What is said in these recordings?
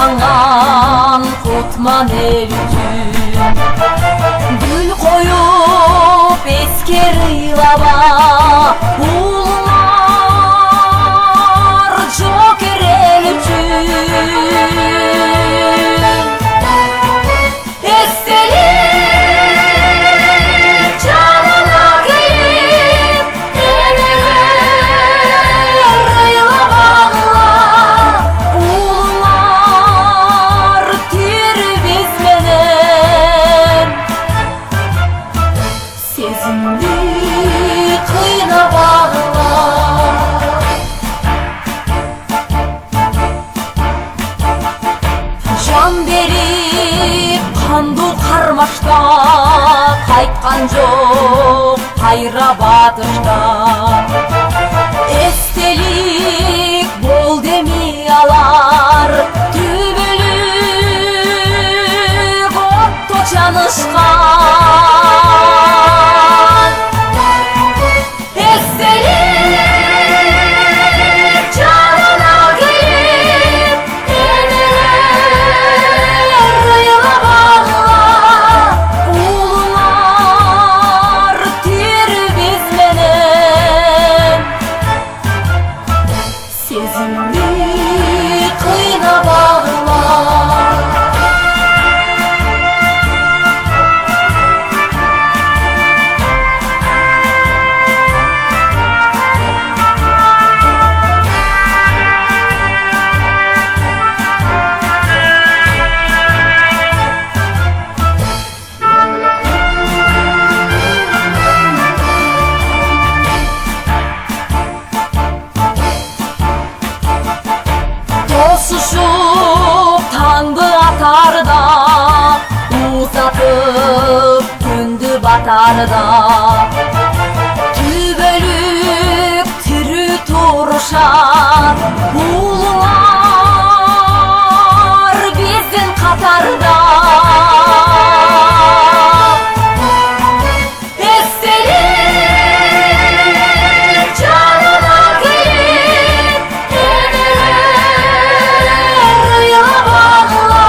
аттанған Кутман ел үшін гүл қойып ескер ыйлаба улар жокер ел үшін естелик жанына келіп энелер ыйлабағыла улар тербезменен сезімді қыйнабағыла жан беріп қанду қармашта қайтқан жоқ қайра батышта естелік бол демей алар түбілік отто жанышқан естелік жанына келіп энелер ыйлабағыла улар тербезменен сезімді қыйнабағыла тосушуп таңды атарда узатып күнді батарда түбөлүк тирүү турушат улар биздин катарда естелик жанына келип энелер ыйлабағыла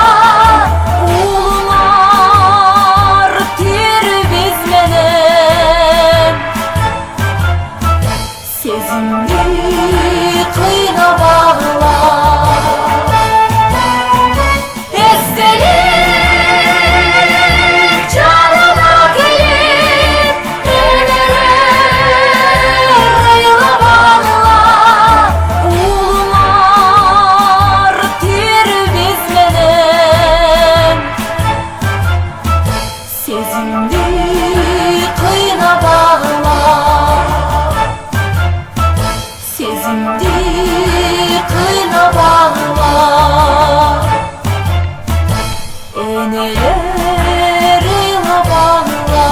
улар тербезменен сезімді қыйнабағыла естелик жанына келип энелер ыйлабағыла улар тербезменен сезімді қыйнабағыла сезімді қыйнабағыла энелер ыйлабағыла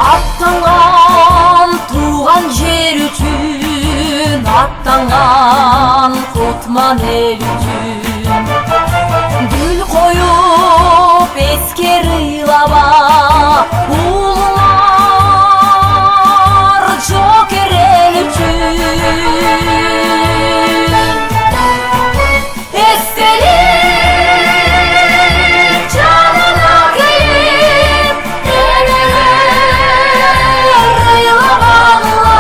аттанған туған жер үшін аттанған Кутман ел үшін гүл қойып ескер ыйлаба улар жокер ел үшін естелик жанына келип энелер ыйлабағыла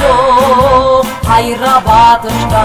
жоқ қайра батышта